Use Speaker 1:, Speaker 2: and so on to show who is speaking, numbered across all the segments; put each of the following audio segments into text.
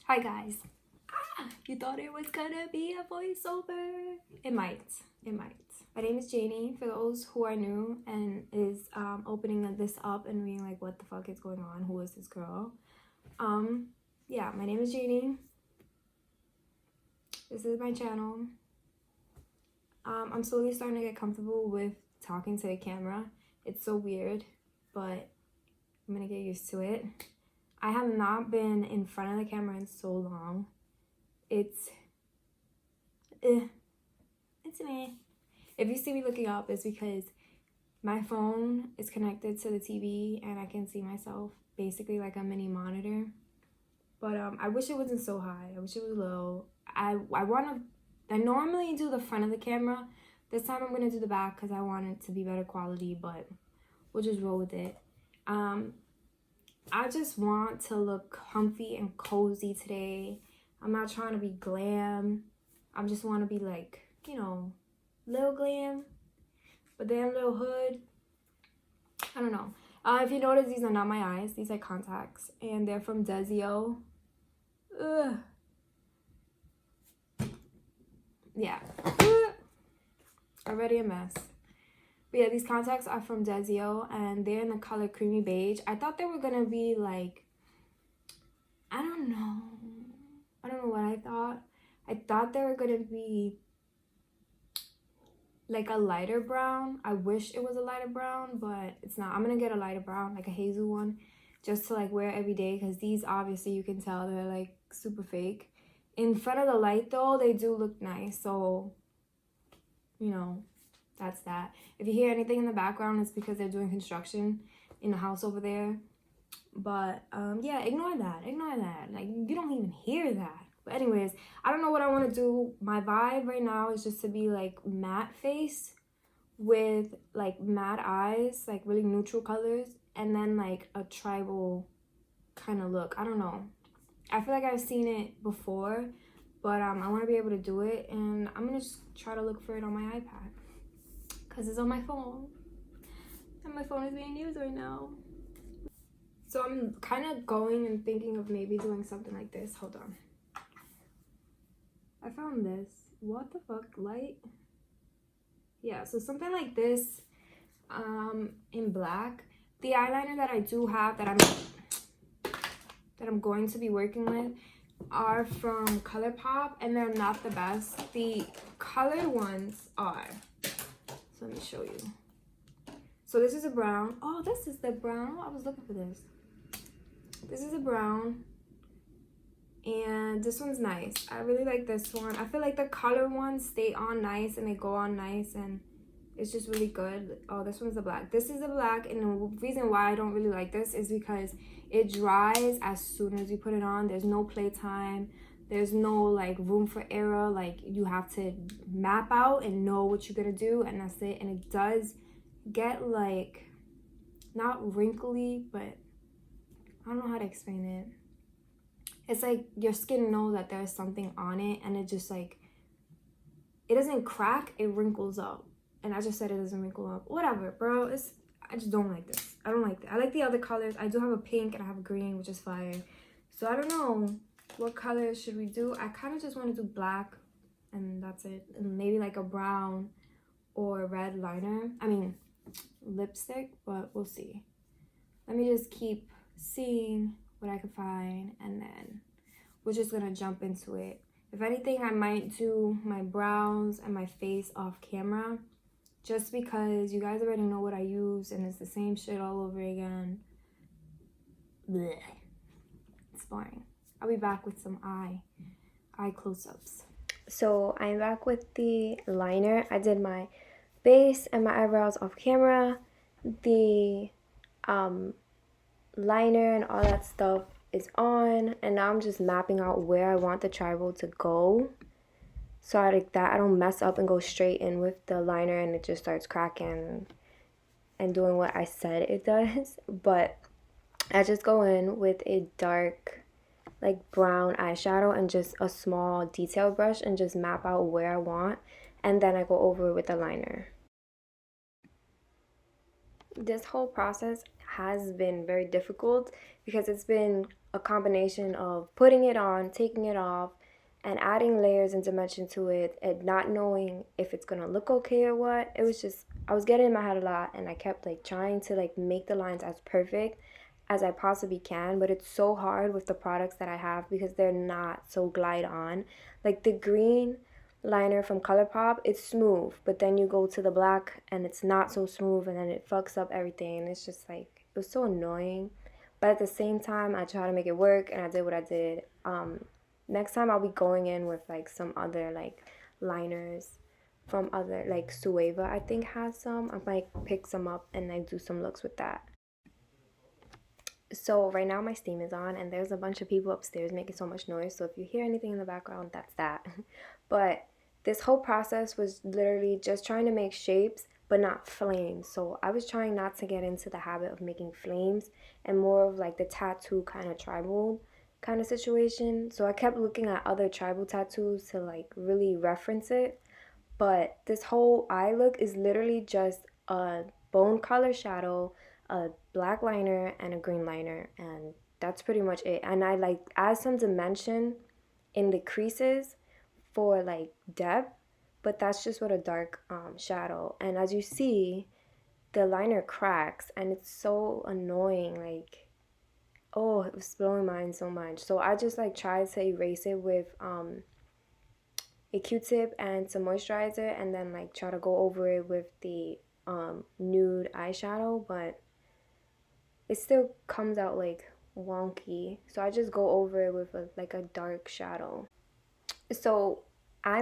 Speaker 1: Hi guys. You thought it was gonna be a voiceover? It might. My name is Janie, for those who are new and is opening this up and being like, what the fuck is going on? Who is this girl? Yeah, my name is Janie. This is my channel. I'm slowly starting to get comfortable with talking to the camera. It's so weird, but I'm gonna get used to it. I have not been in front of the camera in so long. It's me. If you see me looking up, it's because my phone is connected to the TV and I can see myself basically like a mini monitor. But I wish it wasn't so high. I wish it was low. I normally do the front of the camera. This time I'm gonna do the back because I want it to be better quality, but we'll just roll with it. I just want to look comfy and cozy today. I'm not trying to be glam. I just want to be like, you know, little glam, but then little hood. I don't know. If you notice, these are not my eyes. These are contacts, and they're from Desio. Ugh. Yeah. Already a mess. But yeah, these contacts are from Desio, and they're in the color creamy beige. I thought they were gonna be like, I don't know what I thought. I thought they were gonna be like a lighter brown. I wish it was a lighter brown, but it's not. I'm gonna get a lighter brown, like a hazel one, just to like wear every day, because these obviously you can tell they're like super fake. In front of the light though, they do look nice, so you know, that's that. If you hear anything in the background, it's because they're doing construction in the house over there. But yeah, ignore that. Like, you don't even hear that. But anyways, I don't know what I want to do. My vibe right now is just to be like matte face with like matte eyes, like really neutral colors, and then like a tribal kind of look. I don't know. I feel like I've seen it before, but I want to be able to do it, and I'm gonna just try to look for it on my iPad because it's on my phone, and my phone is being used right now. So I'm kind of going and thinking of maybe doing something like this. Hold on. I found this. What the fuck? Light? Yeah, so something like this in black. The eyeliner that I do have that I'm going to be working with are from Colourpop, and they're not the best. The colored ones are. So let me show you. So this is a brown. Oh, this is the brown. I was looking for this. This is a brown. And this one's nice. I really like this one. I feel like the color ones stay on nice and they go on nice, and it's just really good. Oh, this one's the black. This is the black, and the reason why I don't really like this is because it dries as soon as you put it on. There's no playtime. There's no like room for error. Like, you have to map out and know what you're gonna do, and that's it. And it does get like, not wrinkly, but I don't know how to explain it. It's like your skin knows that there's something on it, and it just like, it doesn't crack, it wrinkles up. And I just said it doesn't wrinkle up. Whatever, bro. I just don't like this. I don't like that. I like the other colors. I do have a pink and I have a green, which is fire. So I don't know what colors should we do. I kind of just want to do black, and that's it. And maybe like a brown or red liner. I mean, lipstick, but we'll see. Let me just keep seeing what I can find, and then we're just gonna jump into it. If anything, I might do my brows and my face off camera, just because you guys already know what I use and it's the same shit all over again. Blech. It's boring. I'll be back with some eye close-ups. So I'm back with the liner. I did my base and my eyebrows off camera. The liner and all that stuff is on, and now I'm just mapping out where I want the tribal to go, so like that I don't mess up and go straight in with the liner and it just starts cracking and doing what I said it does. But I just go in with a dark like brown eyeshadow and just a small detail brush and just map out where I want, and then I go over with the liner. This whole process has been very difficult because it's been a combination of putting it on, taking it off, and adding layers and dimension to it and not knowing if it's gonna look okay or what. It was just, I was getting in my head a lot, and I kept like trying to like make the lines as perfect as I possibly can, but it's so hard with the products that I have because they're not so glide on. Like the green liner from Colourpop, it's smooth, but then you go to the black and it's not so smooth, and then it fucks up everything, and it's just like, it was so annoying. But at the same time, I try to make it work, and I did what I did. Next time I'll be going in with like some other like liners from other, like Sueva I think has some. I might pick some up and like do some looks with that. So right now my steam is on, and there's a bunch of people upstairs making so much noise, so if you hear anything in the background, that's that. But this whole process was literally just trying to make shapes but not flames. So I was trying not to get into the habit of making flames and more of like the tattoo kind of tribal kind of situation. So I kept looking at other tribal tattoos to like really reference it. But this whole eye look is literally just a bone color shadow, a black liner, and a green liner, and that's pretty much it. And I like add some dimension in the creases for like depth, but that's just with a dark shadow. And as you see, the liner cracks, and it's so annoying. Like, oh, it was blowing my mind so much. So I just like tried to erase it with a Q-tip and some moisturizer, and then like try to go over it with the nude eyeshadow, but it still comes out like wonky. So I just go over it with like a dark shadow. So I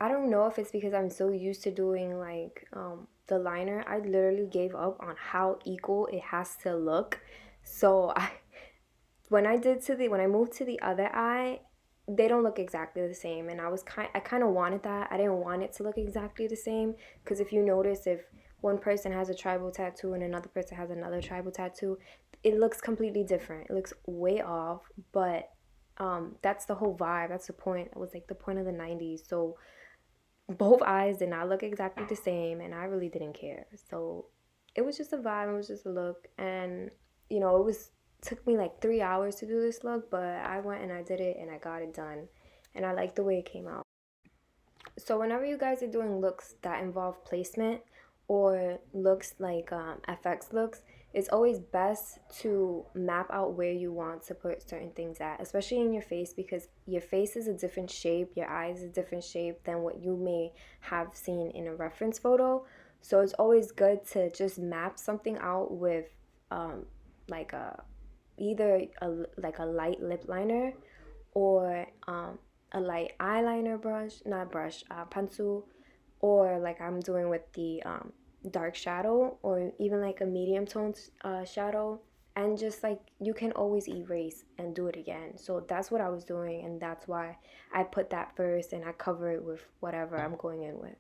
Speaker 1: don't know if it's because I'm so used to doing like the liner. I literally gave up on how equal it has to look. So I when I moved to the other eye, they don't look exactly the same, and I kind of wanted that. I didn't want it to look exactly the same, because if you notice, if one person has a tribal tattoo and another person has another tribal tattoo, it looks completely different. It looks way off, but that's the whole vibe. That's the point. It was like the point of the 90's. So both eyes did not look exactly the same, and I really didn't care. So it was just a vibe. It was just a look, and it was took me like 3 hours to do this look, but I went and I did it and I got it done, and I like the way it came out. So whenever you guys are doing looks that involve placement or looks like FX looks, it's always best to map out where you want to put certain things at, especially in your face, because your face is a different shape, your eyes is a different shape than what you may have seen in a reference photo. So it's always good to just map something out with like either a light lip liner, or a light eyeliner brush, not brush, pencil, or like I'm doing with the dark shadow, or even like a medium toned shadow. And just like, you can always erase and do it again. So that's what I was doing, and that's why I put that first and I cover it with whatever I'm going in with.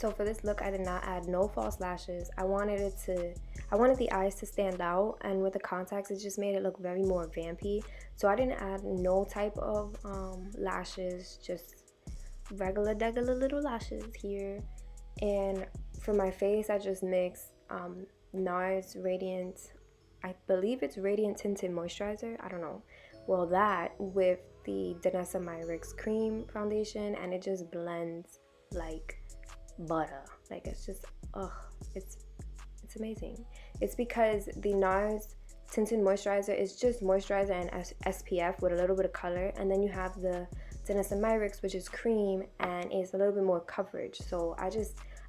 Speaker 1: So for this look, I did not add no false lashes. I wanted the eyes to stand out, and with the contacts, it just made it look very more vampy. So I didn't add no type of lashes, just regular little lashes here. And for my face, I just mixed NARS Radiant, I believe it's Radiant Tinted Moisturizer, I don't know. Well, that with the Danessa Myricks cream foundation, and it just blends like butter. Like, it's just, it's amazing. It's because the NARS Tinted Moisturizer is just moisturizer and SPF with a little bit of color, and then you have the Danessa Myricks, which is cream and is a little bit more coverage. So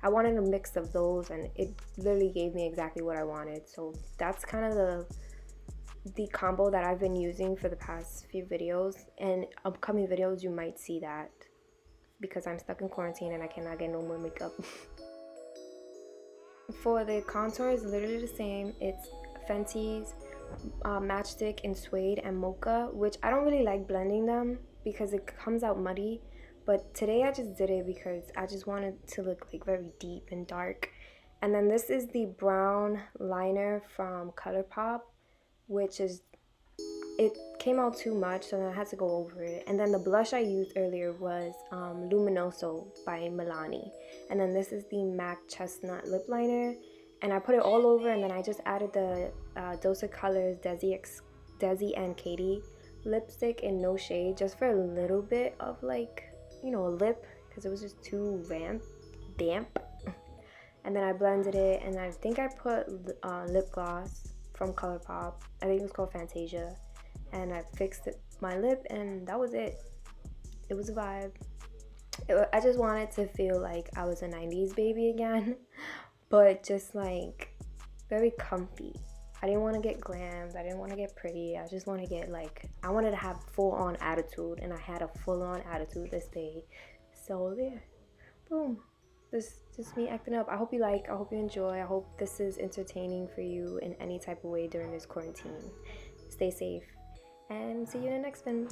Speaker 1: I wanted a mix of those, and it literally gave me exactly what I wanted. So that's kind of the combo that I've been using for the past few videos, and upcoming videos you might see that, because I'm stuck in quarantine and I cannot get no more makeup. For the contour, is literally the same. It's Fenty's Matchstick in Suede and Mocha, which I don't really like blending them because it comes out muddy, but today I just did it because I just wanted to look like very deep and dark. And then this is the brown liner from Colourpop, which is, it came out too much, so then I had to go over it. And then the blush I used earlier was Luminoso by Milani. And then this is the MAC Chestnut lip liner, and I put it all over, and then I just added the Dose Colors Desi and Katie lipstick in No Shade, just for a little bit of, like, you know, a lip, because it was just too damp. And then I blended it, and I think I put lip gloss from Colourpop. I think it was called Fantasia. And I fixed my lip, and that was it. It was a vibe. I just wanted to feel like I was a 90s baby again, but just like very comfy. I didn't want to get glammed. I didn't want to get pretty. I just want to get, like, I wanted to have full-on attitude, and I had a full-on attitude this day. So there, boom. This just me acting up. I hope you like. I hope you enjoy. I hope this is entertaining for you in any type of way during this quarantine. Stay safe, and see you in the next one.